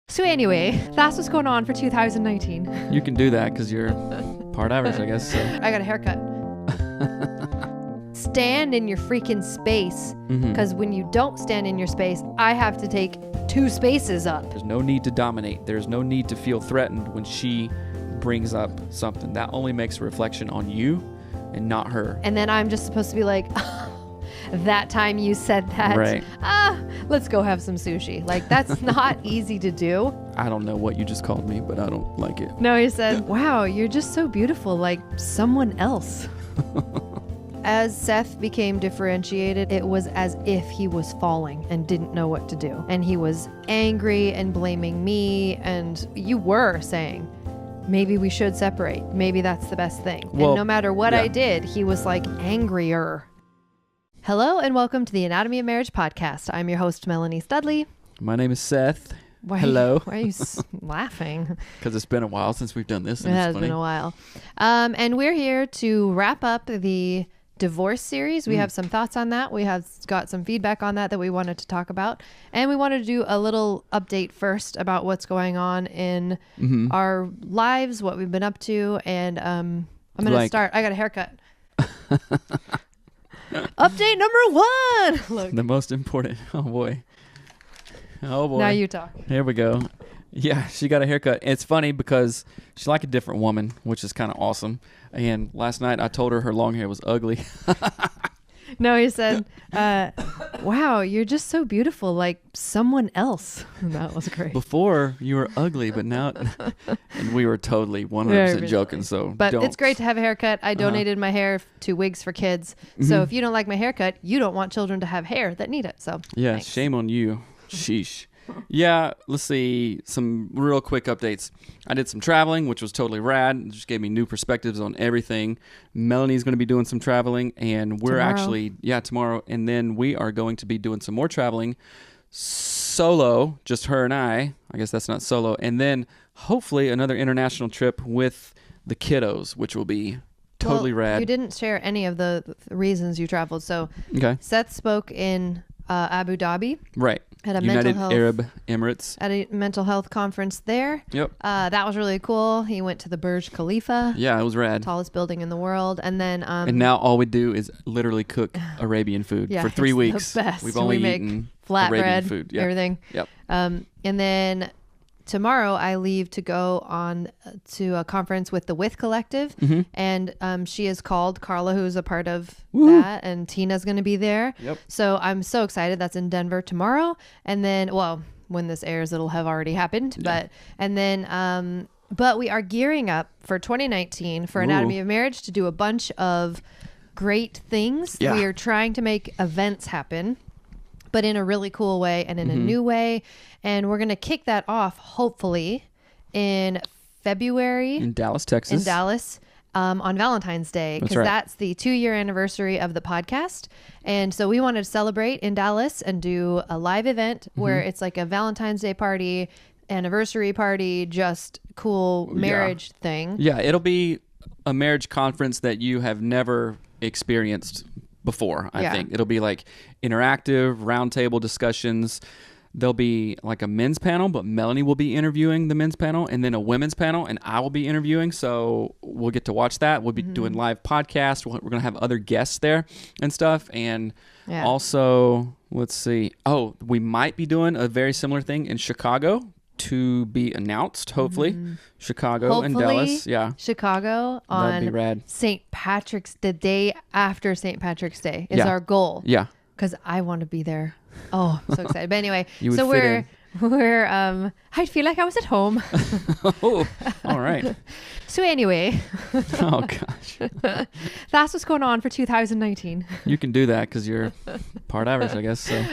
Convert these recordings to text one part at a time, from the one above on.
So anyway, that's what's going on for 2019. You can do that because you're part Irish, I guess. So. I got a haircut. Stand in your freaking space, because when you don't stand in your space, I have to take 2 spaces up. There's no need to dominate. There's no need to feel threatened when she brings up something. That only makes a reflection on you and not her. And then I'm just supposed to be like, that time you said that. Right. Let's go have some sushi. Like, that's not easy to do. I don't know what you just called me, but I don't like it. No, he said, wow, you're just so beautiful, like someone else. As Seth became differentiated, it was as if he was falling and didn't know what to do. And he was angry and blaming me. And you were saying, maybe we should separate. Maybe that's the best thing. Well, and no matter what I did, he was like angrier. Hello and welcome to the Anatomy of Marriage podcast. I'm your host, Melanie Studley. My name is Seth. Hello. Why are you laughing? Because it's been a while since we've done this. It has been a while. And we're here to wrap up the divorce series. We have some thoughts on that. We have got some feedback on that we wanted to talk about. And we wanted to do a little update first about what's going on in our lives, what we've been up to. And I'm going to start. I got a haircut. Update number 1. Look. The most important. Oh boy. Now you talk. Here we go. Yeah, she got a haircut. It's funny because she's like a different woman, which is kind of awesome. And last night I told her long hair was ugly. No, he said, wow, you're just so beautiful, like someone else. And that was great. Before you were ugly, but now, and we were totally 100% joking. So, but it's great to have a haircut. I donated my hair to Wigs for Kids. So if you don't like my haircut, you don't want children to have hair that need it. So yeah, thanks. Shame on you. Sheesh. Yeah, let's see some real quick updates. I did some traveling, which was totally rad. It just gave me new perspectives on everything. Melanie's going to be doing some traveling, and we're tomorrow. And then we are going to be doing some more traveling solo, just her and I guess that's not solo. And then hopefully another international trip with the kiddos, which will be totally rad. You didn't share any of the reasons you traveled. So Seth spoke in Abu Dhabi. Right. At a United Arab Emirates. At a mental health conference there. Yep. That was really cool. He went to the Burj Khalifa. Yeah, it was rad. Tallest building in the world. And then and now all we do is literally cook Arabian food for 3 weeks. The best. We've only eaten Arabian flatbread, food. Yep. Everything. Yep. And then tomorrow I leave to go on to a conference with the With Collective. And she is called Carla, who's a part of that, and Tina's going to be there. Yep. So I'm so excited. That's in Denver tomorrow. And then, well, when this airs, it'll have already happened. Yeah. But we are gearing up for 2019 for Anatomy of Marriage to do a bunch of great things. Yeah. We are trying to make events happen, but in a really cool way and in a new way. And we're going to kick that off, hopefully, in February. In Dallas, Texas. In Dallas, on Valentine's Day. Because that's the 2-year anniversary of the podcast. And so we wanted to celebrate in Dallas and do a live event where it's like a Valentine's Day party, anniversary party, just cool marriage thing. Yeah, it'll be a marriage conference that you have never experienced before, I think. It'll be like interactive, roundtable discussions. There'll be like a men's panel, but Melanie will be interviewing the men's panel, and then a women's panel, and I will be interviewing. So we'll get to watch that. We'll be doing live podcasts. We're going to have other guests there and stuff. And also, let's see. Oh, we might be doing a very similar thing in Chicago to be announced, hopefully. Chicago and Dallas. Yeah. Chicago on St. Patrick's, the day after St. Patrick's Day is our goal. Yeah. Because I want to be there. Oh, I'm so excited. But anyway, so we're I feel like I was at home. Oh, all right. So anyway. Oh gosh. That's what's going on for 2019. You can do that because you're part Irish, I guess. So.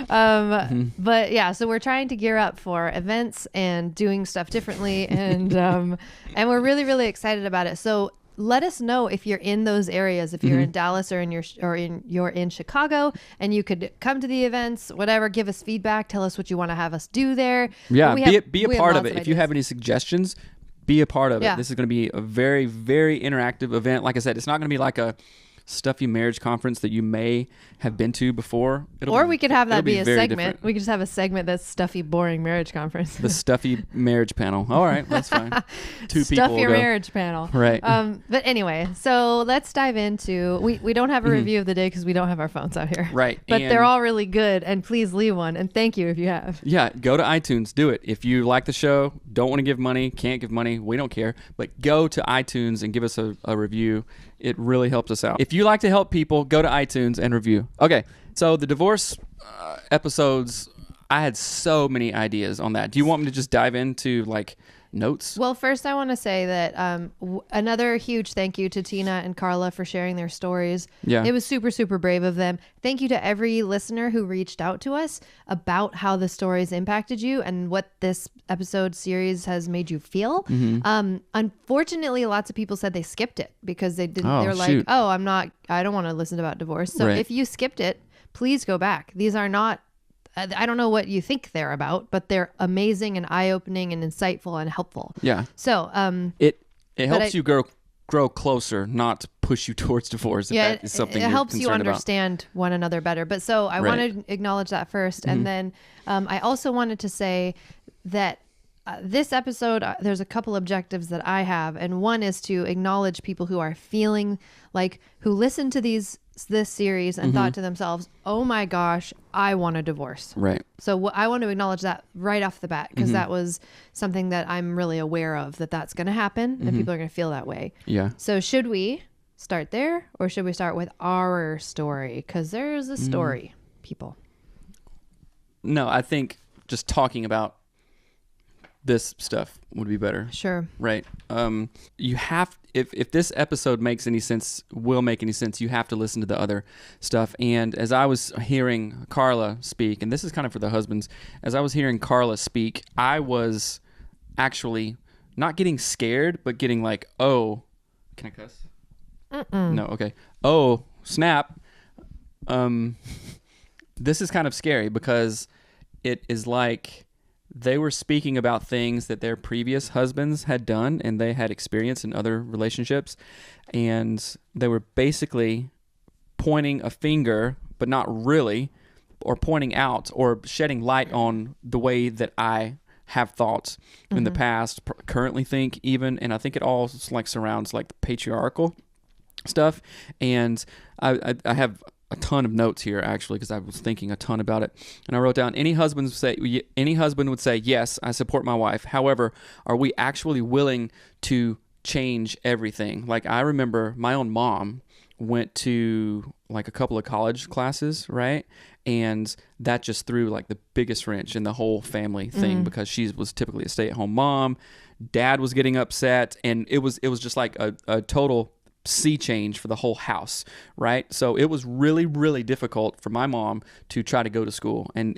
But yeah, so we're trying to gear up for events and doing stuff differently, and we're really, really excited about it. So let us know if you're in those areas, if you're in Dallas or you're in Chicago, and you could come to the events, whatever, give us feedback, tell us what you want to have us do there. Yeah, be a part of it. If you have any suggestions, be a part of it. This is going to be a very, very interactive event. Like I said, it's not going to be like a stuffy marriage conference that you may have been to before. We could have that be a segment. Different. We could just have a segment that's stuffy, boring marriage conference. The stuffy marriage panel. All right, that's fine. Two people. Stuff your marriage panel. Right. But anyway, so let's dive into. We don't have a review of the day because we don't have our phones out here. Right. But they're all really good, and please leave one. And thank you if you have. Yeah, go to iTunes. Do it. If you like the show, don't want to give money, can't give money, we don't care. But go to iTunes and give us a review. It really helps us out. If you like to help people, go to iTunes and review. Okay, so the divorce episodes, I had so many ideas on that. Do you want me to just dive into like notes? Well, first I want to say that another huge thank you to Tina and Carla for sharing their stories. Yeah. It was super, super brave of them. Thank you to every listener who reached out to us about how the stories impacted you and what this episode series has made you feel. Unfortunately, lots of people said they skipped it because they didn't. They're like, oh, I don't want to listen about divorce. So if you skipped it, please go back. These are not, I don't know what you think they're about, but they're amazing and eye-opening and insightful and helpful. Yeah. So it helps you grow closer, not push you towards divorce. Yeah, if that is something it helps you understand about. one another better. But so I want to acknowledge that first, and then I also wanted to say that this episode, there's a couple objectives that I have, and one is to acknowledge people who are feeling like, who listen to this series and thought to themselves, oh my gosh, I want a divorce. Right. So I want to acknowledge that right off the bat, because that was something that I'm really aware of, that's going to happen and people are going to feel that way. Yeah. So should we start there, or should we start with our story? Because there's a story, people. No, I think just talking about this stuff would be better. Sure. Right. You have, if this episode makes any sense, will make any sense, you have to listen to the other stuff. And as I was hearing Carla speak, and this is kind of for the husbands, as I was hearing Carla speak, I was actually not getting scared, but getting like, oh, can I cuss? No. Okay. Oh, snap. This is kind of scary because it is like they were speaking about things that their previous husbands had done and they had experienced in other relationships. And they were basically pointing a finger, but not really, or pointing out or shedding light on the way that I have thought in the past, currently think even. And I think it all like surrounds like the patriarchal stuff. And I have a ton of notes here actually because I was thinking a ton about it, and I wrote down any husband would say yes, I support my wife. However, are we actually willing to change everything? Like I remember my own mom went to like a couple of college classes, right? And that just threw like the biggest wrench in the whole family thing because she was typically a stay-at-home mom. Dad was getting upset, and it was just like a total sea change for the whole house, right? So it was really, really difficult for my mom to try to go to school, and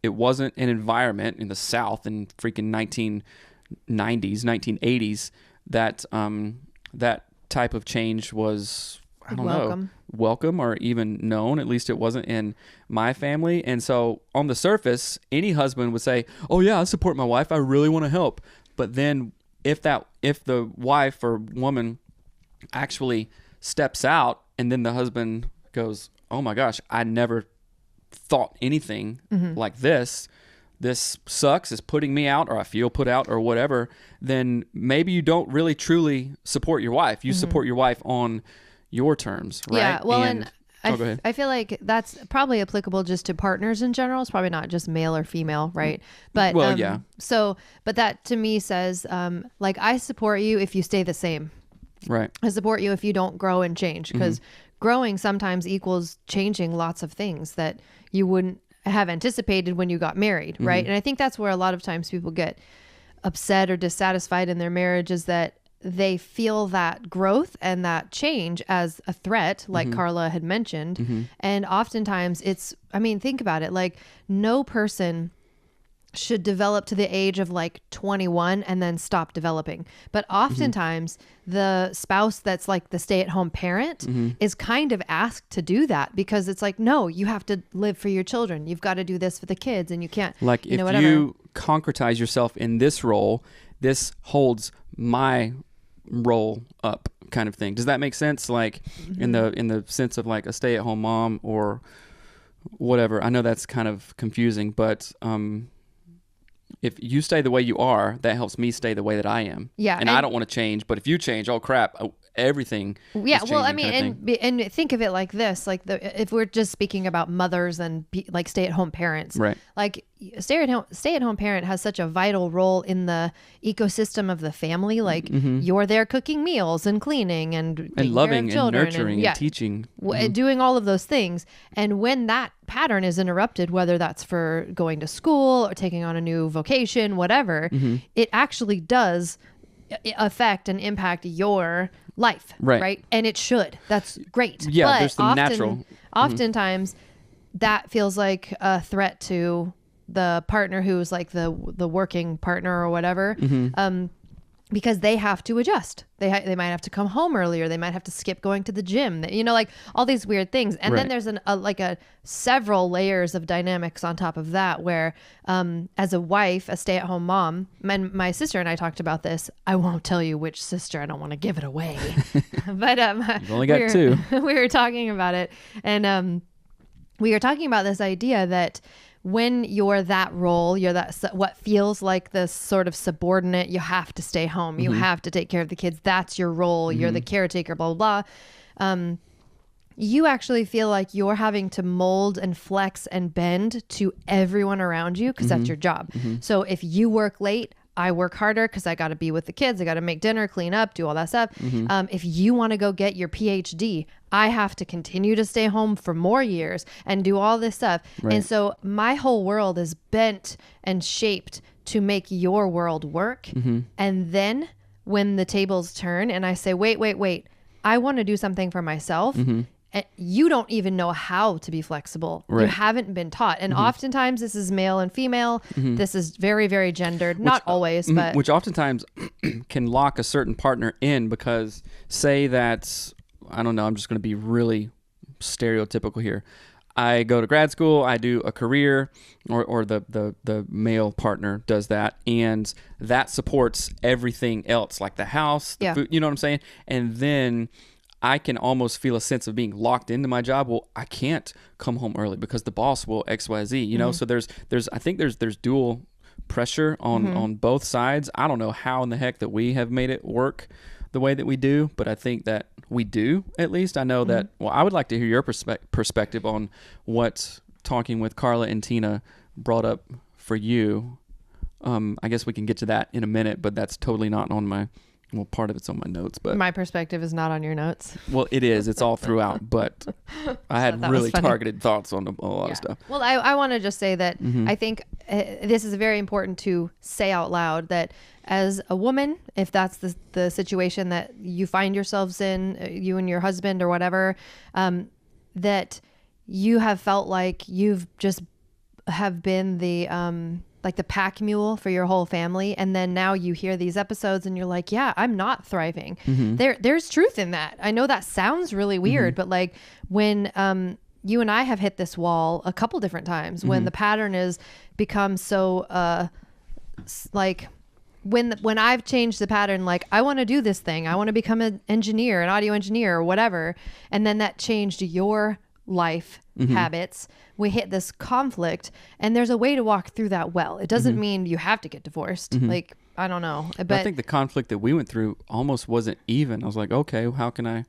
it wasn't an environment in the South in freaking 1990s, 1980s that that type of change was, I don't know, welcome or even known. At least it wasn't in my family. And so on the surface, any husband would say, "Oh yeah, I support my wife. I really want to help." But then if the wife or woman actually steps out and then the husband goes, oh my gosh, I never thought anything like this sucks, is putting me out, or I feel put out or whatever, then maybe you don't really truly support your wife. You support your wife on your terms, right? Yeah, well, and I feel like that's probably applicable just to partners in general. It's probably not just male or female, right? But well, yeah. So, but that to me says, like, I support you if you stay the same. Right. I support you if you don't grow and change, because growing sometimes equals changing lots of things that you wouldn't have anticipated when you got married, right? And I think that's where a lot of times people get upset or dissatisfied in their marriage, is that they feel that growth and that change as a threat, like Carla had mentioned. And oftentimes it's, I mean, think about it, like no person should develop to the age of like 21 and then stop developing. But oftentimes the spouse that's like the stay-at-home parent is kind of asked to do that, because it's like, no, you have to live for your children. You've got to do this for the kids, and you can't, like, if you concretize yourself in this role, this holds my role up kind of thing. Does that make sense? Like in the sense of like a stay-at-home mom or whatever. I know that's kind of confusing, but if you stay the way you are, that helps me stay the way that I am. Yeah. And I don't want to change, but if you change, oh crap, everything. Yeah. Well, I mean, and think of it like this, like if we're just speaking about mothers and like stay-at-home parents, right? Like stay-at-home parent has such a vital role in the ecosystem of the family. Like you're there cooking meals and cleaning and loving and nurturing and teaching, doing all of those things. And when that pattern is interrupted, whether that's for going to school or taking on a new vocation, whatever, it actually does affect and impact your life, right? And it should. That's great. Yeah, but there's the natural. Oftentimes, that feels like a threat to the partner who's like the working partner or whatever, because they have to adjust. They might have to come home earlier. They might have to skip going to the gym. Like all these weird things. And then there's a several layers of dynamics on top of that, where as a wife, a stay-at-home mom, my sister and I talked about this. I won't tell you which sister. I don't want to give it away. But you've only got two. We were talking about it, and we were talking about this idea that when you're that role, you're that what feels like the sort of subordinate, you have to stay home, you have to take care of the kids, that's your role, you're the caretaker, blah, blah, blah. You actually feel like you're having to mold and flex and bend to everyone around you because that's your job. So if you work late, I work harder because I got to be with the kids. I got to make dinner, clean up, do all that stuff. If you want to go get your PhD, I have to continue to stay home for more years and do all this stuff. Right. And so my whole world is bent and shaped to make your world work. And then when the tables turn and I say, wait, I want to do something for myself. You don't even know how to be flexible. Right. You haven't been taught. And oftentimes this is male and female. This is very, very gendered. Not always, but... Which oftentimes can lock a certain partner in because say that, I don't know, I'm just going to be really stereotypical here. I go to grad school, I do a career, or the male partner does that, and that supports everything else, like the house, the food, you know what I'm saying? And then I can almost feel a sense of being locked into my job. Well, I can't come home early because the boss will XYZ, you know? So I think there's dual pressure on both sides. I don't know how in the heck that we have made it work the way that we do, but I think that we do, at least. I know that, well, I would like to hear your perspective on what talking with Carla and Tina brought up for you. I guess we can get to that in a minute, but that's totally not on my... Well, part of it's on my notes, but... My perspective is not on your notes. Well, it is. It's all throughout, but I had really targeted thoughts on a lot of stuff. Well, I want to just say that I think this is very important to say out loud that as a woman, if that's the situation that you find yourselves in, you and your husband or whatever, that you have felt like you've just have been the... like the pack mule for your whole family. And then now you hear these episodes and you're like, yeah, I'm not thriving. There's truth in that. I know that sounds really weird, but like when you and I have hit this wall a couple different times, when the pattern is become so like when I've changed the pattern, like I want to do this thing, I want to become an engineer, an audio engineer or whatever. And then that changed your life habits. We hit this conflict, and there's a way to walk through that well. It doesn't mean you have to get divorced. Like, I don't know. But I think the conflict that we went through almost wasn't even. I was like, okay, how can I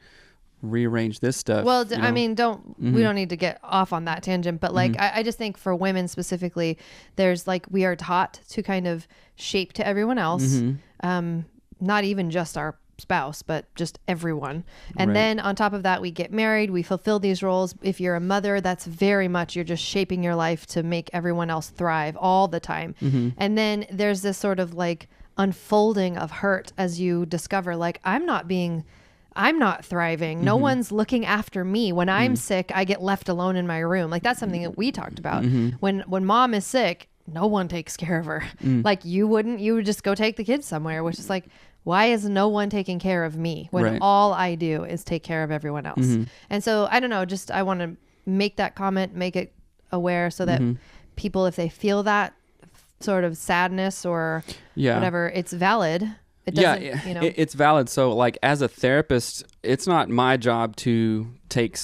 rearrange this stuff? Well, I mean, we don't need to get off on that tangent, but like, I just think for women specifically, there's like, we are taught to kind of shape to everyone else. Not even just our spouse, but just everyone. And then on top of that, we get married, we fulfill these roles. If you're a mother, that's very much, you're just shaping your life to make everyone else thrive all the time. And then there's this sort of like unfolding of hurt as you discover, like, I'm not thriving. No one's looking after me. When I'm sick, I get left alone in my room. Like, that's something that we talked about. When mom is sick, no one takes care of her. Like, you would just go take the kids somewhere, which is like, why is no one taking care of me when all I do is take care of everyone else? And so I don't know, just I want to make that comment, make it aware so that people, if they feel that sort of sadness or whatever, it's valid. It doesn't, you know. It's valid. So like as a therapist, it's not my job to take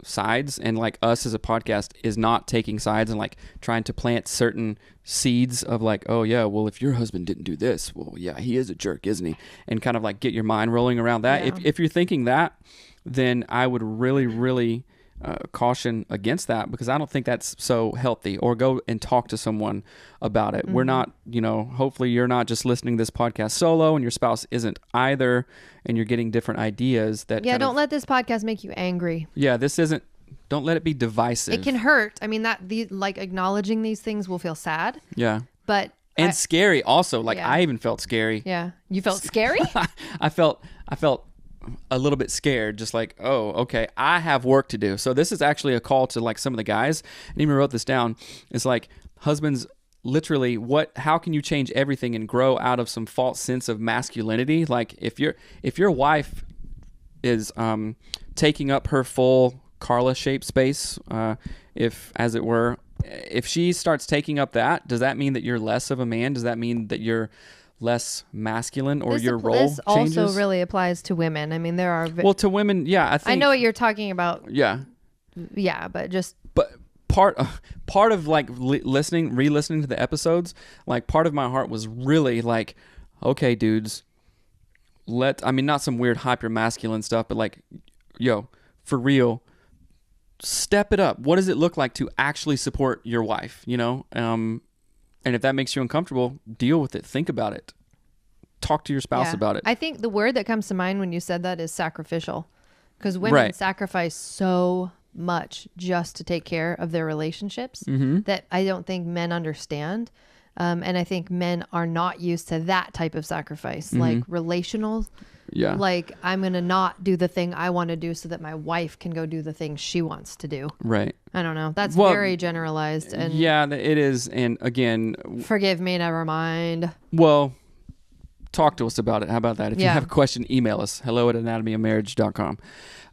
sides, and like us as a podcast is not taking sides and like trying to plant certain seeds of like, oh yeah, well if your husband didn't do this, well yeah, he is a jerk, isn't he? And kind of like get your mind rolling around that. Yeah. If you're thinking that, then I would really caution against that, because I don't think that's so healthy. Or go and talk to someone about it. We're not, hopefully you're not just listening to this podcast solo and your spouse isn't either, and you're getting different ideas that don't let this podcast make you angry. Don't let it be divisive. It can hurt. I mean, like acknowledging these things will feel sad. Yeah. But scary also. Like I even felt scary. Yeah. You felt scary? I felt a little bit scared, just like, oh, okay, I have work to do. So this is actually a call to like some of the guys, and even wrote this down. It's like, husbands, literally, how can you change everything and grow out of some false sense of masculinity? Like if your wife is taking up her full Carla shaped space, if she starts taking up that, does that mean that you're less of a man? Does that mean that you're less masculine, or your role changes? This changes? also really applies to women. I mean, there are... to women, yeah, I think... I know what you're talking about. Yeah. Yeah, but just... But part of like re-listening to the episodes, like part of my heart was really like, okay, dudes, not some weird hyper-masculine stuff, but like, yo, for real, step it up. What does it look like to actually support your wife, And if that makes you uncomfortable, deal with it. Think about it. Talk to your spouse about it. I think the word that comes to mind when you said that is sacrificial, because women sacrifice so much just to take care of their relationships that I don't think men understand. And I think men are not used to that type of sacrifice, like relational. Yeah. Like, I'm going to not do the thing I want to do so that my wife can go do the thing she wants to do. Right. I don't know. That's very generalized. And yeah, it is. And again... Forgive me, never mind. Well, talk to us about it. How about that? If you have a question, email us. hello@anatomyofmarriage.com.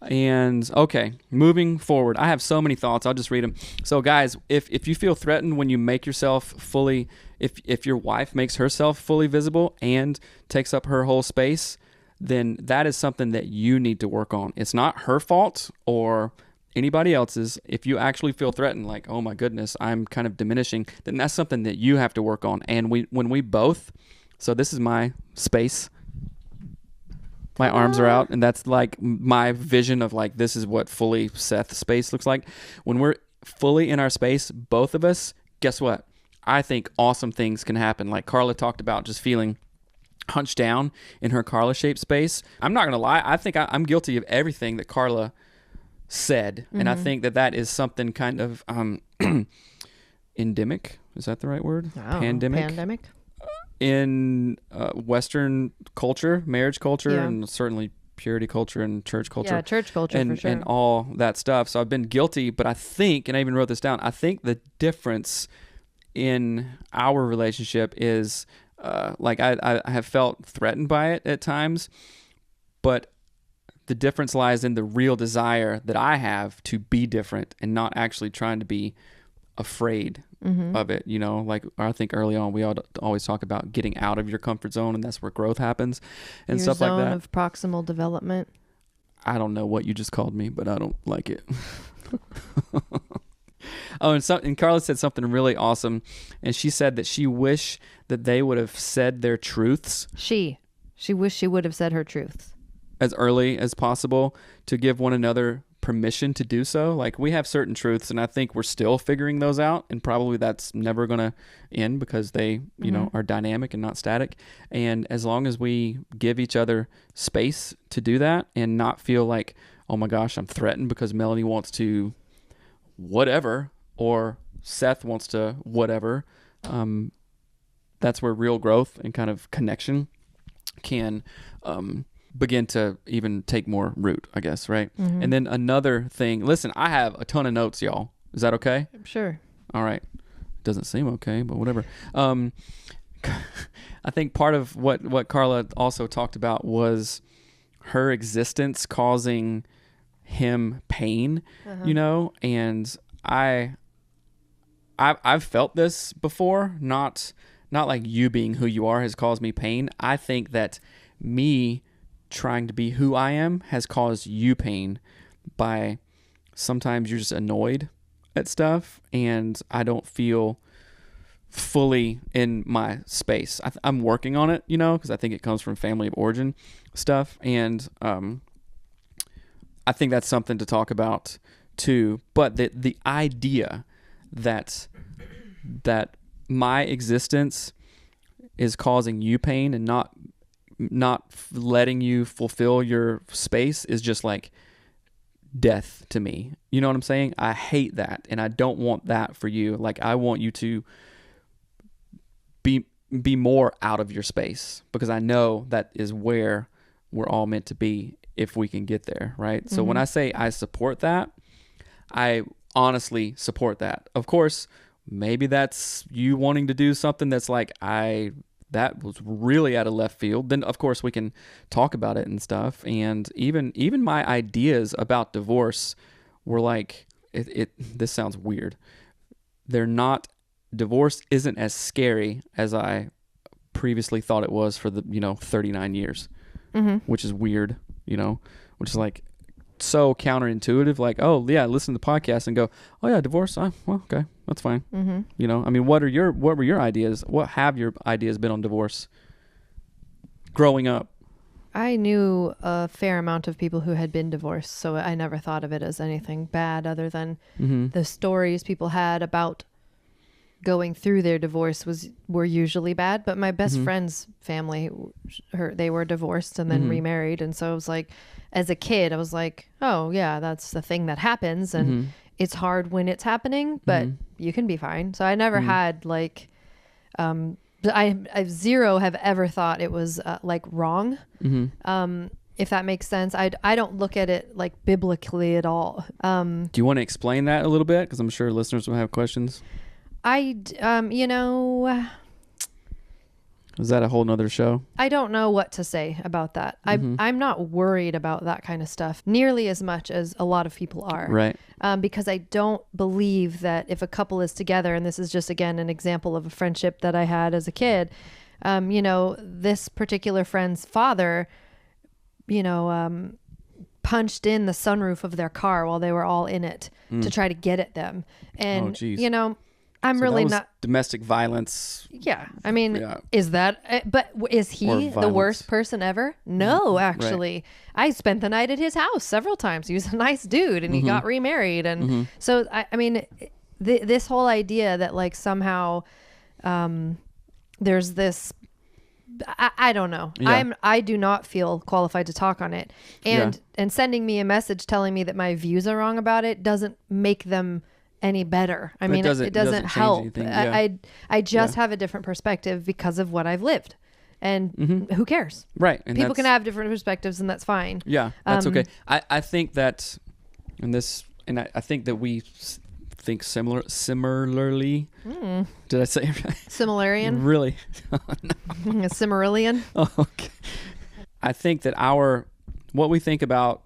And okay, moving forward. I have so many thoughts. I'll just read them. So guys, if you feel threatened when you make yourself fully... If your wife makes herself fully visible and takes up her whole space, then that is something that you need to work on. It's not her fault or anybody else's. If you actually feel threatened, like, oh my goodness, I'm kind of diminishing, then that's something that you have to work on. And when we both, so this is my space, my arms are out, and that's like my vision of like, this is what fully Seth space looks like. When we're fully in our space, both of us, guess what? I think awesome things can happen. Like Carla talked about, just feeling hunched down in her Carla-shaped space. I'm not going to lie. I think I'm guilty of everything that Carla said. And I think that is something kind of endemic. Is that the right word? Pandemic? In Western culture, marriage culture, and certainly purity culture and church culture. Yeah, church culture for sure. And all that stuff. So I've been guilty, but I think, and I even wrote this down, I think the difference in our relationship is... like I have felt threatened by it at times, but the difference lies in the real desire that I have to be different and not actually trying to be afraid of it. Like I think early on we always talk about getting out of your comfort zone, and that's where growth happens and your stuff like that. Zone of proximal development. I don't know what you just called me, but I don't like it. Oh, and Carla said something really awesome, and she said that she wished that they would have said their truths. She wished she would have said her truths as early as possible to give one another permission to do so. Like, we have certain truths, and I think we're still figuring those out, and probably that's never going to end because they, are dynamic and not static. And as long as we give each other space to do that and not feel like, oh my gosh, I'm threatened because Melanie wants to whatever, or Seth wants to whatever, that's where real growth and kind of connection can begin to even take more root, I guess, right? And then another thing, listen, I have a ton of notes, y'all. Is that okay? Sure. All right. Doesn't seem okay, but whatever. I think part of what Carla also talked about was her existence causing him pain, and I've felt this before, not not like you being who you are has caused me pain. I think that me trying to be who I am has caused you pain by sometimes you're just annoyed at stuff and I don't feel fully in my space. I'm working on it, because I think it comes from family of origin stuff. And I think that's something to talk about too. But the idea that my existence is causing you pain and not letting you fulfill your space is just like death to me. You know what I'm saying? I hate that, and I don't want that for you. Like, I want you to be more out of your space, because I know that is where we're all meant to be if we can get there, right? So when I say I support that, I honestly support that. Of course, maybe that's you wanting to do something that's like, that was really out of left field. Then of course we can talk about it and stuff. And even my ideas about divorce were like, this sounds weird. Divorce isn't as scary as I previously thought it was for the 39 years, which is weird, which is like so counterintuitive. Like, oh yeah, listen to the podcast and go, oh yeah, divorce. Well, okay, that's fine. I mean, what were your ideas? What have your ideas been on divorce growing up? I knew a fair amount of people who had been divorced, so I never thought of it as anything bad, other than the stories people had about going through their divorce were usually bad. But my best friend's family, they were divorced and then remarried, and so it was like, as a kid, I was like, oh yeah, that's the thing that happens, and it's hard when it's happening, but you can be fine. So I never had like, I zero have ever thought it was like wrong. If that makes sense. I don't look at it like biblically at all. Do you want to explain that a little bit? Because I'm sure listeners will have questions. Is that a whole nother show? I don't know what to say about that. I'm not worried about that kind of stuff nearly as much as a lot of people are. Right. Because I don't believe that if a couple is together, and this is just, again, an example of a friendship that I had as a kid, this particular friend's father, punched in the sunroof of their car while they were all in it to try to get at them. And, I'm so really that was not domestic violence. Yeah. I mean, is that, but is he the worst person ever? No, actually. Right. I spent the night at his house several times. He was a nice dude, and he got remarried. And so, I mean, this whole idea that like somehow there's this, I don't know. Yeah. I do not feel qualified to talk on it. And sending me a message telling me that my views are wrong about it doesn't make them any better. I mean, it doesn't help. I just have a different perspective because of what I've lived, and who cares? Right. And people can have different perspectives, and that's fine. Yeah, that's okay. I think that, I think that we think similarly. Did I say it right? Similarian? Really? A Cimmerian? Oh, okay. I think that what we think about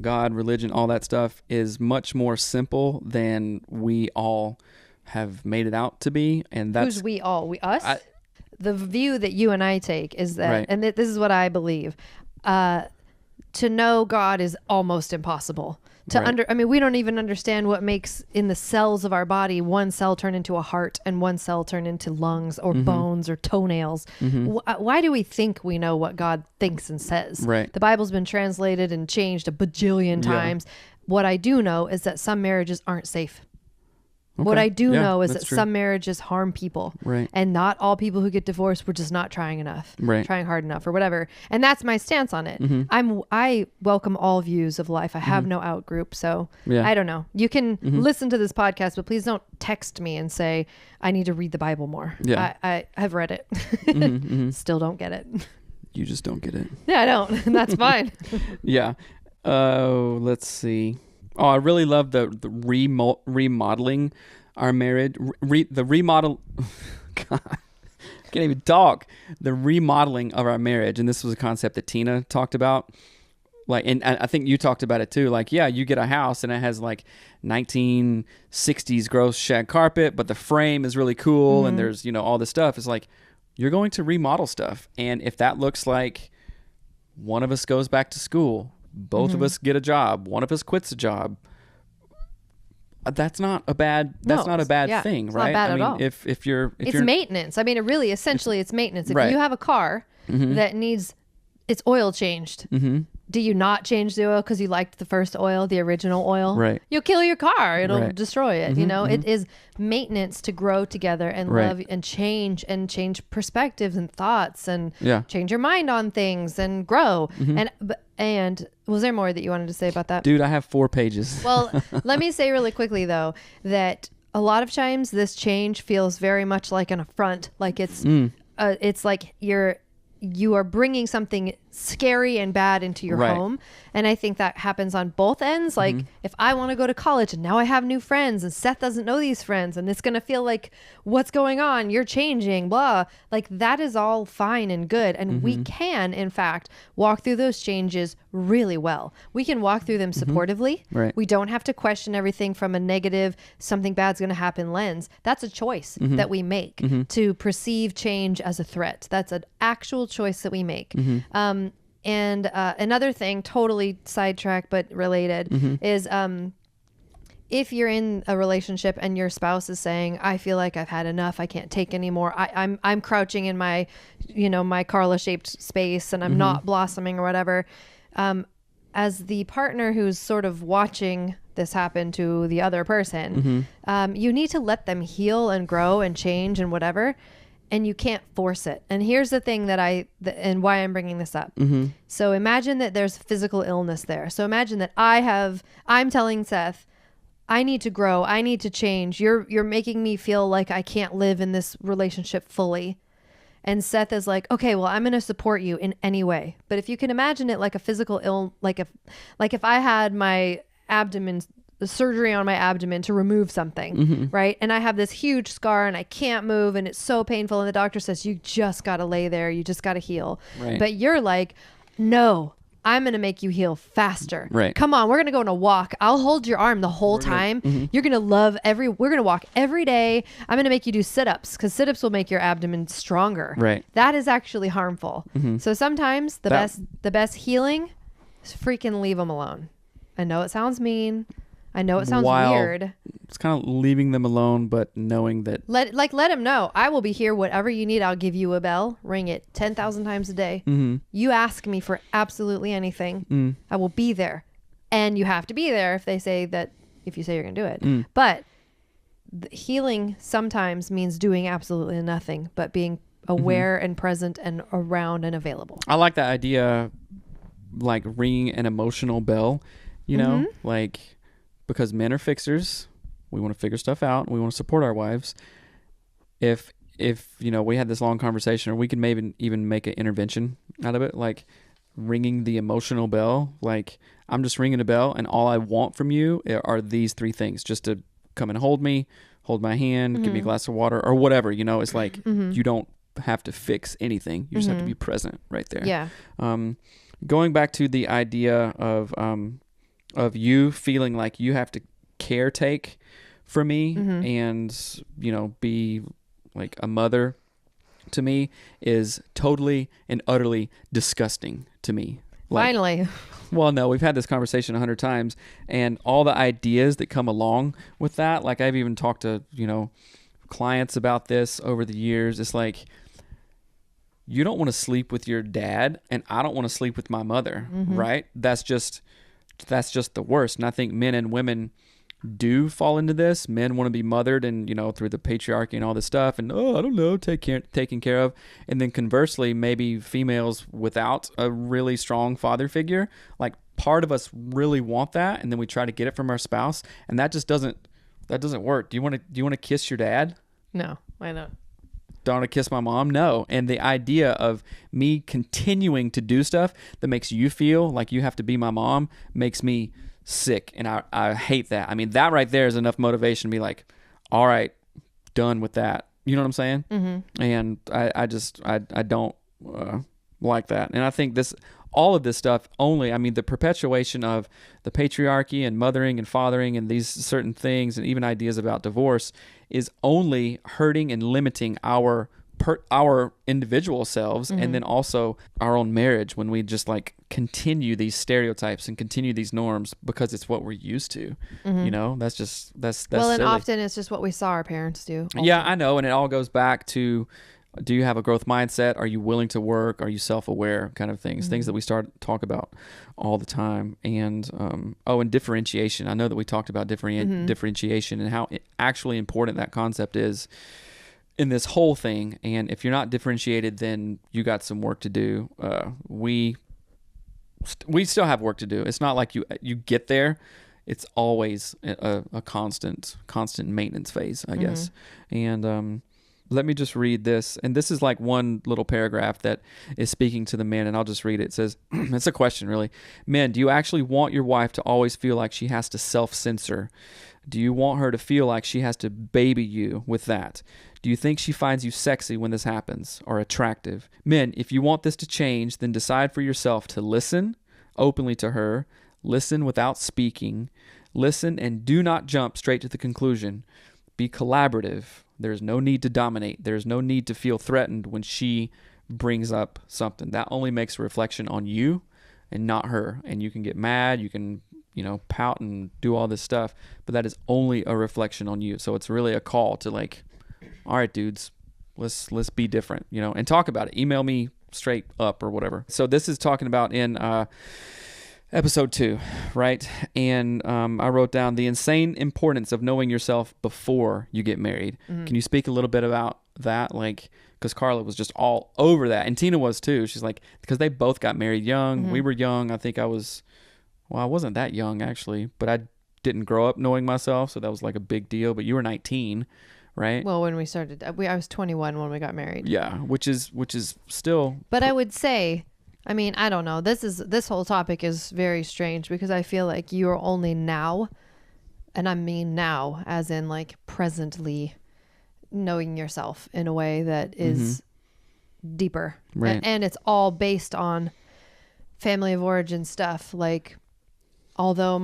God, religion, all that stuff is much more simple than we all have made it out to be. And that's who's we all? Us? The view that you and I take is that, and this is what I believe, to know God is almost impossible. I mean, we don't even understand what makes in the cells of our body one cell turn into a heart and one cell turn into lungs or bones or toenails. Why do we think we know what God thinks and says? Right. The Bible's been translated and changed a bajillion times. What I do know is that some marriages aren't safe. Okay. What I do know is that some marriages harm people. Right. And not all people who get divorced were just not trying enough. Right. Trying hard enough or whatever. And that's my stance on it. I welcome all views of life. I have no out group. So I don't know. You can listen to this podcast, but please don't text me and say, I need to read the Bible more. Yeah. I have read it. Still don't get it. You just don't get it. Yeah, I don't. And that's fine. Yeah. Let's see. Oh, I really love the remodeling our marriage. The remodel. God, I can't even talk. The remodeling of our marriage, and this was a concept that Tina talked about. Like, and I think you talked about it too. Like, yeah, you get a house and it has like 1960s gross shag carpet, but the frame is really cool and there's, you know, all this stuff. It's like, you're going to remodel stuff. And if that looks like one of us goes back to school, both of us get a job, one of us quits a job, that's not a bad thing, it's right? Not bad at all. If you're maintenance. I mean, essentially it's maintenance. If right. you have a car that needs its oil changed, do you not change the oil because you liked the first oil, the original oil? Right. You'll kill your car. It'll right. destroy it. You know, it is maintenance to grow together and right. love and change perspectives and thoughts and yeah. change your mind on things and grow. And was there more that you wanted to say about that? Dude, I have 4 pages. Well, let me say really quickly though, that a lot of times this change feels very much like an affront. Like it's like you are bringing something scary and bad into your right. home. And I think that happens on both ends. Like if I want to go to college and now I have new friends and Seth doesn't know these friends and it's going to feel like, what's going on? You're changing, blah. Like that is all fine and good. And we can, in fact, walk through those changes really well. We can walk through them supportively. Right. We don't have to question everything from a negative, something bad's going to happen lens. That's a choice that we make to perceive change as a threat. That's an actual choice that we make. And another thing, totally sidetracked but related, is if you're in a relationship and your spouse is saying, "I feel like I've had enough. I can't take anymore. I'm crouching in my, my Carla shaped space, and I'm not blossoming or whatever." As the partner who's sort of watching this happen to the other person, you need to let them heal and grow and change and whatever. And you can't force it. And here's the thing and why I'm bringing this up. So imagine that there's physical illness there. So imagine that I'm telling Seth, I need to grow. I need to change. You're making me feel like I can't live in this relationship fully. And Seth is like, okay, well, I'm going to support you in any way. But if you can imagine it like a physical like if I had my the surgery on my abdomen to remove something, right? And I have this huge scar and I can't move and it's so painful. And the doctor says, you just got to lay there. You just got to heal. Right. But you're like, no, I'm going to make you heal faster. Right. Come on, we're going to go on a walk. I'll hold your arm the whole time. You're going to we're going to walk every day. I'm going to make you do sit-ups because sit-ups will make your abdomen stronger. Right. That is actually harmful. So sometimes the best healing is freaking leave them alone. I know it sounds mean. I know it sounds weird. It's kind of leaving them alone, but knowing that... Let them know. I will be here. Whatever you need, I'll give you a bell. Ring it 10,000 times a day. You ask me for absolutely anything. I will be there. And you have to be there if you say you're going to do it. But healing sometimes means doing absolutely nothing, but being aware and present and around and available. I like that idea, like ringing an emotional bell, like... Because men are fixers, we want to figure stuff out. We want to support our wives. If we had this long conversation, or we can maybe even make an intervention out of it, like ringing the emotional bell. Like I'm just ringing a bell, and all I want from you are these 3 things: just to come and hold me, hold my hand, give me a glass of water, or whatever. It's like you don't have to fix anything. You just have to be present right there. Yeah. Going back to the idea of you feeling like you have to caretake for me and, be like a mother to me is totally and utterly disgusting to me. Finally. Well, no, we've had this conversation 100 times, and all the ideas that come along with that, like I've even talked to, clients about this over the years. It's like, you don't want to sleep with your dad, and I don't want to sleep with my mother, right? That's just the worst. And I think men and women do fall into this. Men want to be mothered and, through the patriarchy and all this stuff and, I don't know, taken care of. And then conversely, maybe females without a really strong father figure, like part of us really want that. And then we try to get it from our spouse, and that just doesn't work. Do you want to kiss your dad? No, why not? Don't want to kiss my mom? No. And the idea of me continuing to do stuff that makes you feel like you have to be my mom makes me sick. And I hate that. I mean, that right there is enough motivation to be like, all right, done with that. You know what I'm saying? And I don't like that. And I think this all of this stuff only, I mean, the perpetuation of the patriarchy and mothering and fathering and these certain things and even ideas about divorce is only hurting and limiting our individual selves, and then also our own marriage when we just like continue these stereotypes and continue these norms because it's what we're used to. You know, that's well, and silly. often it's just what we saw our parents do also. Yeah, I know, and it all goes back to, do you have a growth mindset? Are you willing to work? Are you self-aware? Kind of things that we talk about all the time. And and differentiation. I know that we talked about differentiation and how actually important that concept is in this whole thing. And if you're not differentiated, then you got some work to do. We still have work to do. It's not like you get there. It's always a constant maintenance phase, I guess. And let me just read this. And this is like one little paragraph that is speaking to the men, and I'll just read it. It says, it's a question really. Men, do you actually want your wife to always feel like she has to self-censor? Do you want her to feel like she has to baby you with that? Do you think she finds you sexy when this happens, or attractive? Men, if you want this to change, then decide for yourself to listen openly to her, listen without speaking, listen and do not jump straight to the conclusion. Be collaborative. There's no need to dominate. There's no need to feel threatened when she brings up something. That only makes a reflection on you and not her. And you can get mad, you can, pout and do all this stuff, but that is only a reflection on you. So it's really a call to like, all right, dudes, let's be different, and talk about it. Email me straight up or whatever. So this is talking about in episode 2, right? And I wrote down the insane importance of knowing yourself before you get married. Can you speak a little bit about that? Like, because Carla was just all over that, and Tina was too. She's like, because they both got married young. We were young. I think I wasn't that young actually, but I didn't grow up knowing myself, so that was like a big deal. But you were 19. Right. Well, when we started, I was 21 when we got married. Yeah, which is still. But I would say, I mean, I don't know. This whole topic is very strange because I feel like you are only now, and I mean now, as in like presently, knowing yourself in a way that is deeper, right? And it's all based on family of origin stuff. Like, although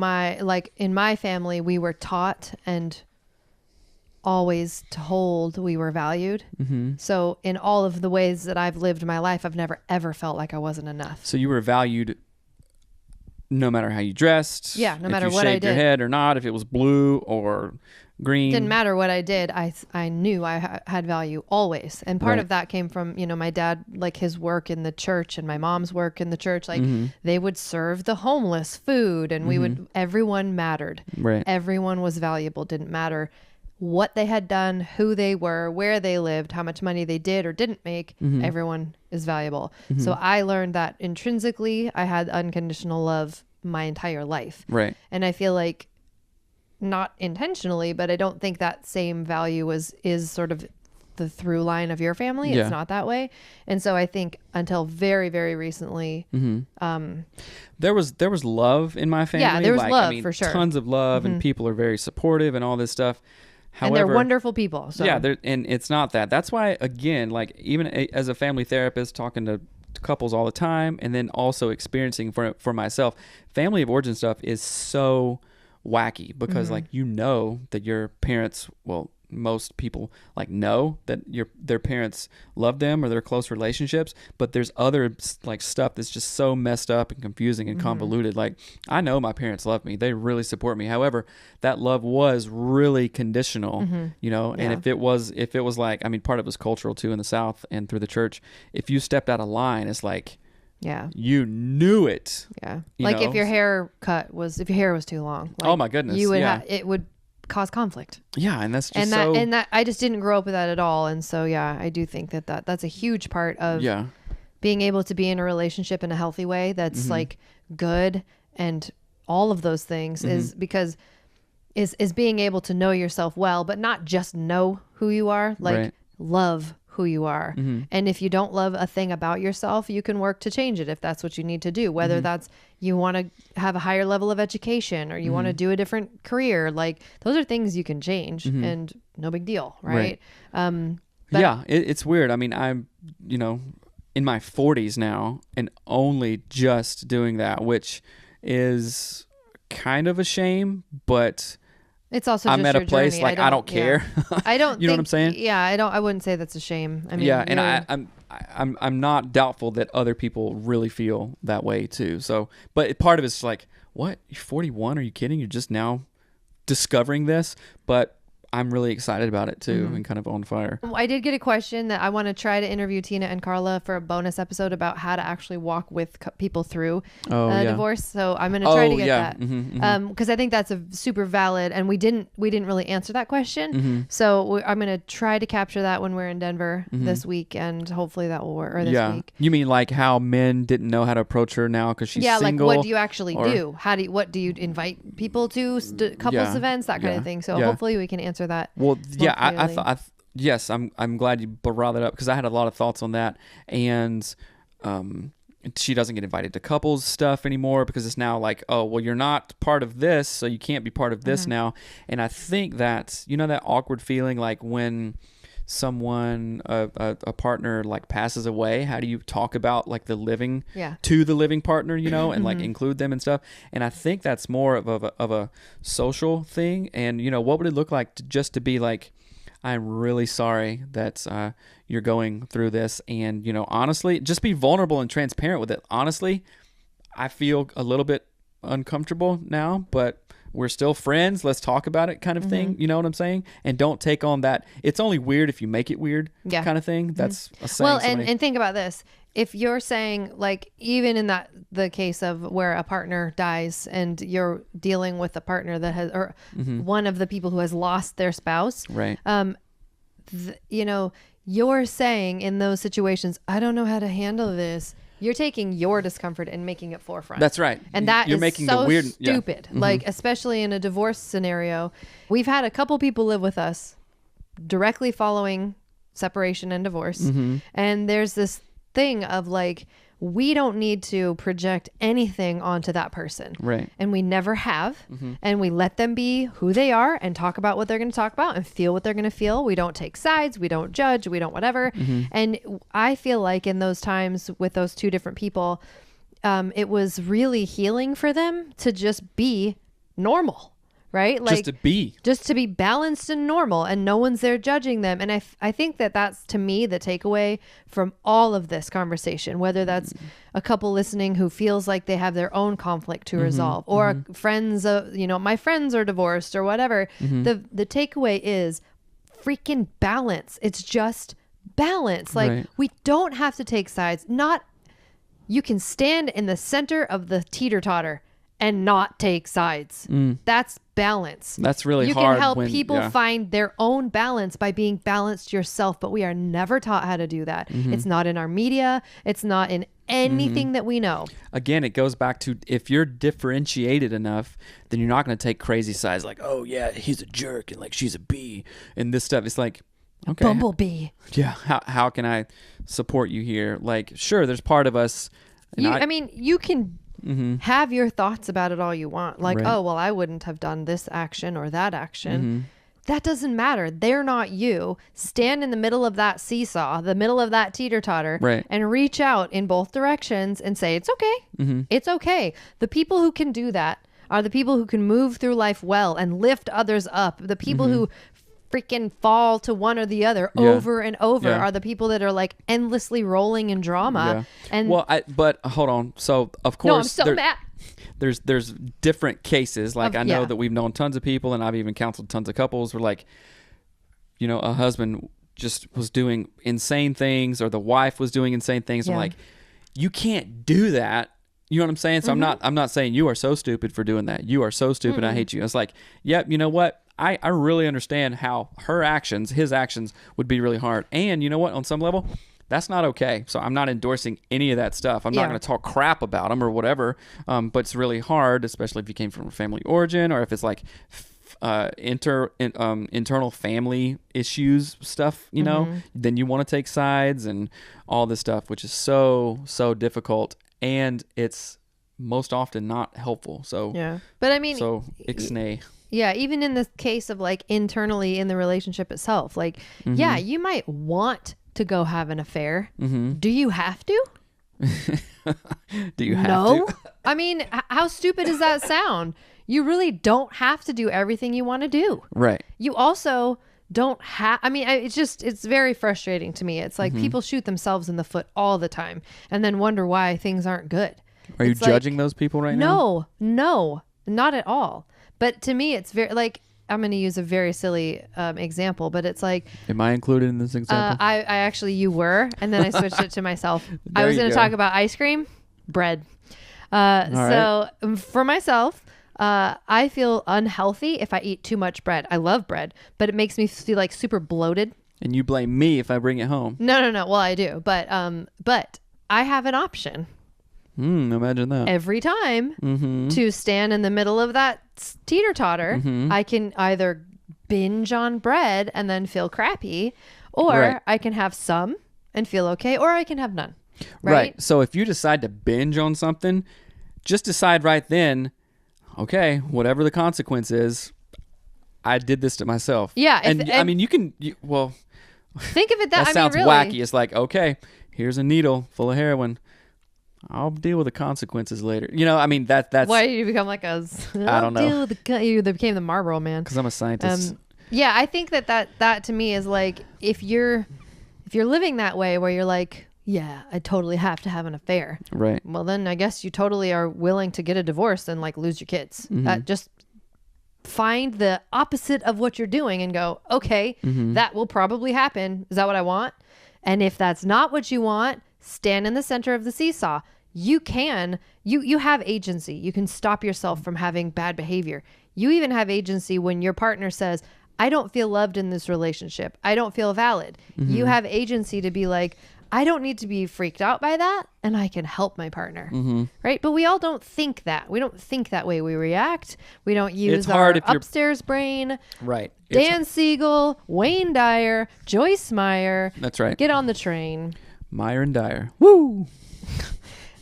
in my family, we were taught and always told we were valued. So in all of the ways that I've lived my life, I've never ever felt like I wasn't enough. So you were valued no matter how you dressed. Yeah, no matter what I did. If you shaved your head or not, if it was blue or green. Didn't matter what I did. I knew I had value always. And part of that came from, my dad, like his work in the church and my mom's work in the church. Like they would serve the homeless food, and everyone mattered. Right. Everyone was valuable. Didn't matter what they had done, who they were, where they lived, how much money they did or didn't make. Everyone is valuable. So I learned that intrinsically I had unconditional love my entire life. Right. And I feel like, not intentionally, but I don't think that same value is sort of the through line of your family. It's not that way. And so I think until very, very recently, there was love in my family. Yeah, there was love for sure. Tons of love, and people are very supportive and all this stuff. However, and they're wonderful people. So. Yeah, and it's not that. That's why, again, like even as a family therapist, talking to couples all the time, and then also experiencing for myself, family of origin stuff is so wacky because like that your parents, well, most people like know that their parents love them or their close relationships, but there's other like stuff that's just so messed up and confusing and convoluted. Like, I know my parents love me, they really support me, however that love was really conditional, and if it was like, I mean, part of it was cultural too in the South and through the church. If you stepped out of line, it's like, you knew it. Like if your hair was too long, like, oh my goodness, you would it would cause conflict. Yeah, and that's just and that I just didn't grow up with that at all. And so I do think that's a huge part of being able to be in a relationship in a healthy way that's like good, and all of those things is because is being able to know yourself well, but not just know who you are, like love who you are. And if you don't love a thing about yourself, you can work to change it if that's what you need to do, whether that's you want to have a higher level of education or you want to do a different career. Like, those are things you can change, and no big deal, right? It's weird. I mean, I'm in my 40s now and only just doing that, which is kind of a shame, but it's also I'm just at a your place journey. like I don't care. I don't. You know what I'm saying? Yeah, I wouldn't say that's a shame. I mean, yeah, and I'm not doubtful that other people really feel that way too. So, but part of it's like, what? You're 41? Are you kidding? You're just now discovering this? But I'm really excited about it too, and kind of on fire. I did get a question that I want to try to interview Tina and Carla for a bonus episode about how to actually walk with people through divorce. So I'm going to try to get that because I think that's a super valid, and we didn't really answer that question. So I'm going to try to capture that when we're in Denver this week, and hopefully that will work. Or this week. You mean like how men didn't know how to approach her now because she's single? Like what do you actually do? What do you invite people to couples events, that kind of thing? So hopefully we can answer that. Well, yeah, I thought, yes, I'm glad you brought that up because I had a lot of thoughts on that. And she doesn't get invited to couples stuff anymore because it's now like, oh, well, you're not part of this, so you can't be part of this now. And I think that, that awkward feeling like when someone, a partner like passes away, how do you talk about like the living to the living partner, and like include them and stuff. And I think that's more of a social thing. And what would it look like just to be like, I'm really sorry that you're going through this, and honestly, just be vulnerable and transparent with it. Honestly, I feel a little bit uncomfortable now, but we're still friends. Let's talk about it kind of thing. You know what I'm saying? And don't take on that. It's only weird if you make it weird kind of thing. That's a saying. Well, and think about this. If you're saying like, even in the case of where a partner dies and you're dealing with a partner that has, or one of the people who has lost their spouse, right. You're saying in those situations, I don't know how to handle this. You're taking your discomfort and making it forefront. That's right. And that you're is making so the weird, stupid. Like, especially in a divorce scenario. We've had a couple people live with us directly following separation and divorce. And there's this thing of like, we don't need to project anything onto that person. Right. And we never have. And we let them be who they are and talk about what they're going to talk about and feel what they're going to feel. We don't take sides. We don't judge. We don't whatever. And I feel like in those times with those two different people, it was really healing for them to just be normal. Right? Like just to be balanced and normal, and no one's there judging them. And I think that's, to me, the takeaway from all of this conversation, whether that's a couple listening who feels like they have their own conflict to resolve, or friends, my friends are divorced or whatever. The takeaway is freaking balance. It's just balance. Like we don't have to take sides. You can stand in the center of the teeter-totter and not take sides. That's balance. That's really hard. You can help people find their own balance by being balanced yourself, but we are never taught how to do that. It's not in our media. It's not in anything that we know. Again, it goes back to, if you're differentiated enough, then you're not going to take crazy sides like, oh yeah, he's a jerk and like she's a bee and this stuff. It's like, okay, bumblebee. Yeah. How can I support you here? Like, sure, there's part of us. You can have your thoughts about it all you want. Like, oh, well, I wouldn't have done this action or that action. That doesn't matter. They're not you. Stand in the middle of that seesaw, the middle of that teeter-totter, and reach out in both directions and say, it's okay. It's okay. The people who can do that are the people who can move through life well and lift others up. The people who freaking fall to one or the other over and over are the people that are like endlessly rolling in drama. And but hold on. So of course, no, I'm so mad. There's different cases. Like I know that we've known tons of people, and I've even counseled tons of couples where like, a husband just was doing insane things, or the wife was doing insane things. I'm like, you can't do that. You know what I'm saying? So I'm not saying you are so stupid for doing that. You are so stupid. I hate you. It's like, yep. You know what? I really understand how his actions would be really hard. And you know what? On some level, that's not okay. So I'm not endorsing any of that stuff. I'm not going to talk crap about them or whatever. But it's really hard, especially if you came from a family origin, or if it's like internal family issues stuff, then you want to take sides and all this stuff, which is so, so difficult. And it's most often not helpful. So, but I mean, so ixnay. Yeah, even in the case of like internally in the relationship itself, like, you might want to go have an affair. Mm-hmm. Do you have to? Do you have No. to? I mean, how stupid does that sound? You really don't have to do everything you want to do. Right. You also don't have, I mean, it's very frustrating to me. It's like people shoot themselves in the foot all the time and then wonder why things aren't good. Are you judging those people right now? No, not at all. But to me, it's very like, I'm going to use a very silly example, but it's like, am I included in this example? I actually, you were, and then I switched it to myself. I was going to talk about ice cream, bread. So for myself, I feel unhealthy if I eat too much bread. I love bread, but it makes me feel like super bloated. And you blame me if I bring it home. No. Well, I do, but I have an option. Imagine that. Every time to stand in the middle of that teeter-totter, I can either binge on bread and then feel crappy, or I can have some and feel okay, or I can have none. Right? So if you decide to binge on something, just decide right then, okay, whatever the consequence is, I did this to myself. Yeah. I mean, you can, think of it that sounds really, wacky. It's like, okay, here's a needle full of heroin. I'll deal with the consequences later. I mean, that's why did you become like a? I don't know. You became the Marlboro Man because I'm a scientist. Yeah, I think that to me is like if you're living that way where you're like, yeah, I totally have to have an affair. Right. Well, then I guess you totally are willing to get a divorce and like lose your kids. Just find the opposite of what you're doing and go, okay, that will probably happen. Is that what I want? And if that's not what you want, stand in the center of the seesaw. You have agency. You can stop yourself from having bad behavior. You even have agency when your partner says, I don't feel loved in this relationship. I don't feel valid. You have agency to be like, I don't need to be freaked out by that, and I can help my partner. Right? But we all don't think that. We don't think that way. We react. We don't use our upstairs brain. Right. Dan Siegel, Wayne Dyer, Joyce Meyer. That's right. Get on the train. Meyer and Dyer. Woo!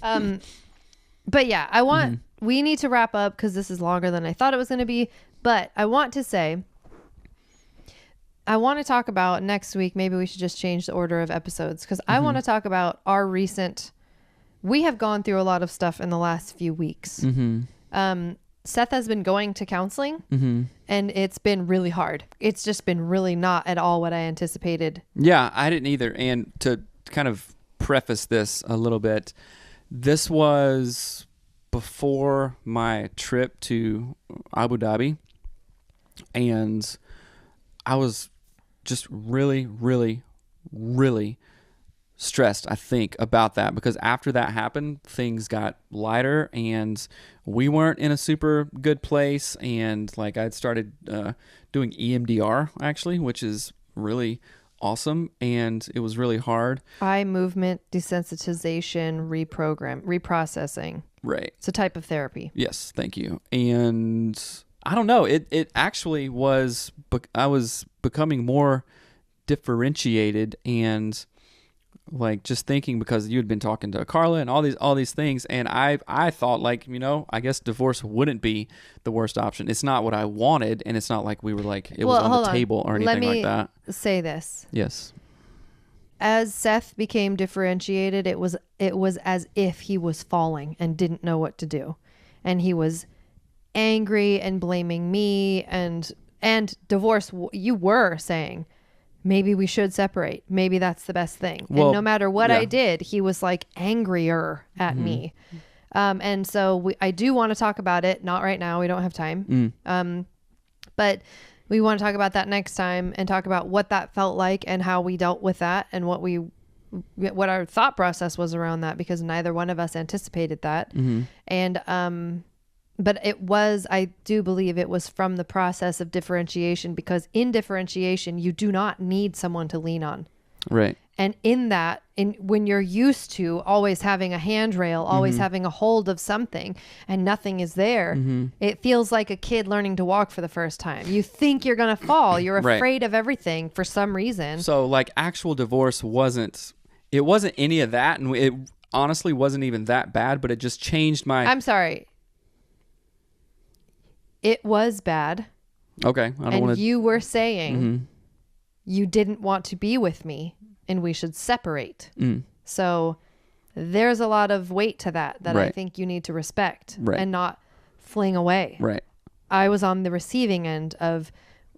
But yeah, we need to wrap up because this is longer than I thought it was going to be. But I want to say, I want to talk about next week. Maybe we should just change the order of episodes because I want to talk about our we have gone through a lot of stuff in the last few weeks. Seth has been going to counseling and it's been really hard. It's just been really not at all what I anticipated. Yeah, I didn't either. And to kind of preface this a little bit, this was before my trip to Abu Dhabi, and I was just really, really, really stressed, I think, about that because after that happened, things got lighter and we weren't in a super good place. And like I'd started doing EMDR actually, which is really awesome, and it was really hard. Eye movement desensitization reprocessing. Right. It's a type of therapy. Yes, thank you. And I don't know, it actually was, I was becoming more differentiated and like just thinking because you had been talking to Carla and all these things, and I thought like, I guess divorce wouldn't be the worst option. It's not what I wanted, and it's not like we were like it was on the table or anything like that. Let me say this. Yes. As Seth became differentiated, it was as if he was falling and didn't know what to do, and he was angry and blaming me and divorce. You were saying, maybe we should separate. Maybe that's the best thing. Well, and no matter what I did, he was like angrier at me. And so I do want to talk about it. Not right now. We don't have time. But we want to talk about that next time and talk about what that felt like and how we dealt with that and what our thought process was around that, because neither one of us anticipated that. And, but I do believe it was from the process of differentiation, because in differentiation, you do not need someone to lean on. Right. And when you're used to always having a handrail, always having a hold of something and nothing is there, it feels like a kid learning to walk for the first time. You think you're going to fall. You're afraid of everything for some reason. So like actual divorce wasn't any of that. And it honestly wasn't even that bad, but it just changed I'm sorry. It was bad. Okay. You were saying you didn't want to be with me and we should separate. So there's a lot of weight to that I think you need to respect and not fling away. Right. I was on the receiving end of,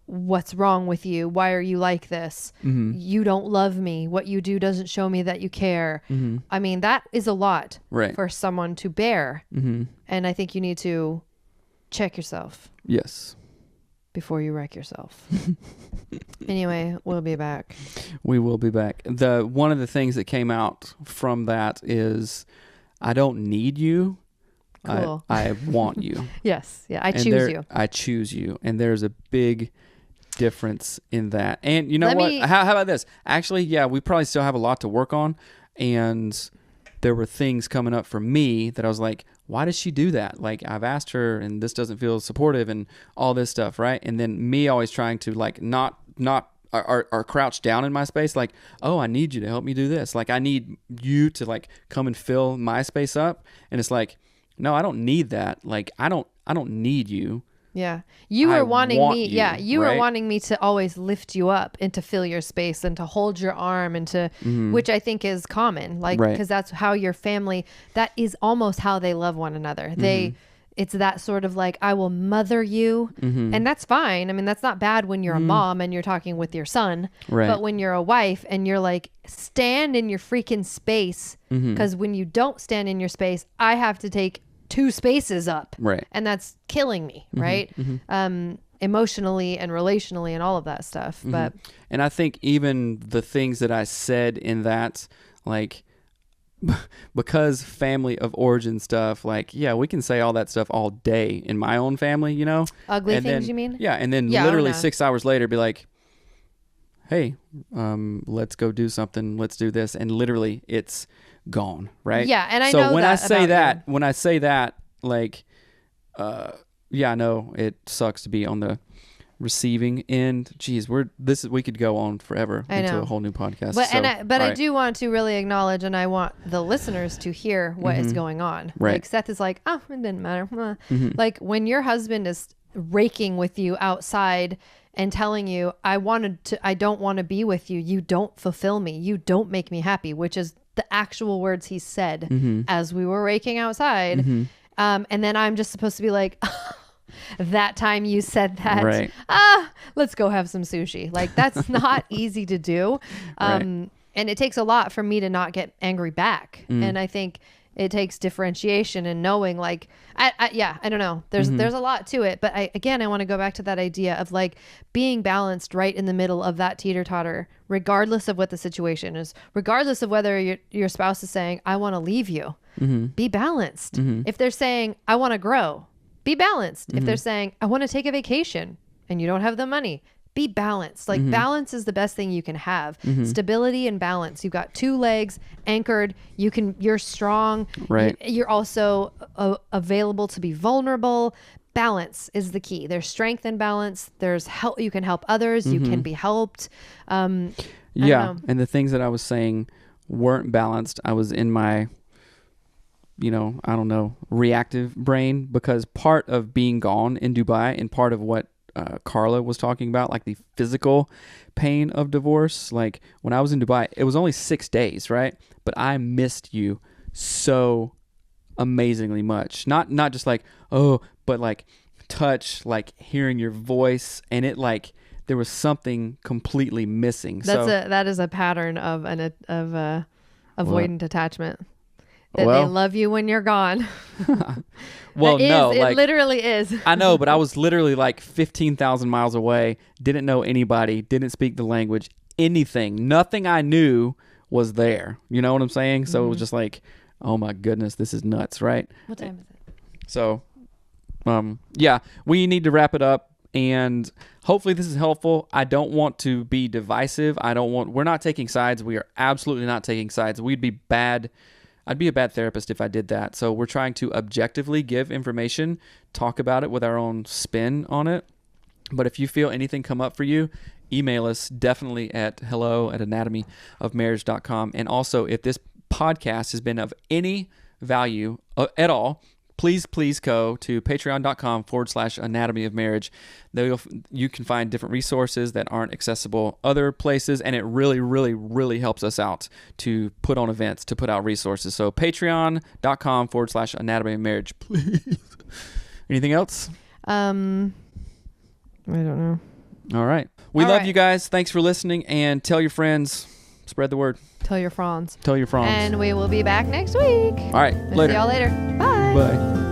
what's wrong with you? Why are you like this? You don't love me. What you do doesn't show me that you care. I mean, that is a lot for someone to bear. And I think you need to check yourself. Yes. Before you wreck yourself. Anyway, we'll be back. We will be back. One of the things that came out from that is, I don't need you. Cool. I want you. Yes. Yeah. I choose you. I choose you. And there's a big difference in that. And you know how about this? Actually, yeah, we probably still have a lot to work on. And there were things coming up for me that I was like, why does she do that? Like, I've asked her and this doesn't feel supportive and all this stuff, right? And then me always trying to like not or crouch down in my space, like, oh, I need you to help me do this. Like, I need you to like come and fill my space up. And it's like, no, I don't need that. Like, I don't need you. Yeah. You were wanting me. Yeah. You were wanting me to always lift you up and to fill your space and to hold your arm and to, which I think is common, like, because that's how your family, that is almost how they love one another. It's that sort of like, I will mother you. And that's fine. I mean, that's not bad when you're a mom and you're talking with your son, but when you're a wife and you're like, stand in your freaking space. Because when you don't stand in your space, I have to take 2 spaces up, and that's killing me, right? Emotionally and relationally and all of that stuff. But and I think even the things that I said in that, like, because family of origin stuff, like, yeah, we can say all that stuff all day in my own family, you know, ugly and things, then, you mean? Yeah, and then literally 6 hours later be like, hey, let's go do something, let's do this, and literally it's gone, right? Yeah, and I know when that when I say that, like, yeah, I know it sucks to be on the receiving end. Jeez, we could go on forever into a whole new podcast. But I do want to really acknowledge, and I want the listeners to hear what is going on. Right. Like, Seth is like, oh, it didn't matter. Like, when your husband is raking with you outside and telling you, I don't want to be with you. You don't fulfill me. You don't make me happy, which is the actual words he said as we were raking outside. And then I'm just supposed to be like, that time you said that, let's go have some sushi. Like, that's not easy to do. And it takes a lot for me to not get angry back. And I think it takes differentiation and knowing, like, I don't know. There's a lot to it, but I want to go back to that idea of like being balanced right in the middle of that teeter-totter, regardless of what the situation is, regardless of whether your spouse is saying, I want to leave you, be balanced. If they're saying, I want to grow, be balanced. If they're saying, I want to take a vacation and you don't have the money, be balanced. Like, balance is the best thing you can have. Stability and balance. You've got 2 legs anchored. You're strong. Right. You're also available to be vulnerable. Balance is the key. There's strength in balance. There's help. You can help others. You can be helped. And the things that I was saying weren't balanced. I was in my, reactive brain, because part of being gone in Dubai and part of what Carla was talking about, like the physical pain of divorce. Like, when I was in Dubai, it was only 6 days, right? But I missed you so amazingly much. Not just like, oh, but like touch, like hearing your voice, and it, like, there was something completely missing. That is a pattern of avoidant attachment. That they love you when you're gone. It literally is. I know, but I was literally like 15,000 miles away, didn't know anybody, didn't speak the language, anything. Nothing I knew was there. You know what I'm saying? So it was just like, oh my goodness, this is nuts, right? What time is it? So, we need to wrap it up. And hopefully this is helpful. I don't want to be divisive. We're not taking sides. We are absolutely not taking sides. I'd be a bad therapist if I did that. So we're trying to objectively give information, talk about it with our own spin on it. But if you feel anything come up for you, email us definitely at hello@anatomyofmarriage.com. And also, if this podcast has been of any value at all, please go to patreon.com/anatomy of marriage. There you can find different resources that aren't accessible other places, and it really, really, really helps us out to put on events, to put out resources. So patreon.com/anatomy of marriage, please. Anything else? I don't know. All right. We love you guys. Thanks for listening, and tell your friends. Spread the word. Tell your fronds. Tell your fronds. And we will be back next week. All right. Later. See y'all later. Bye. Bye.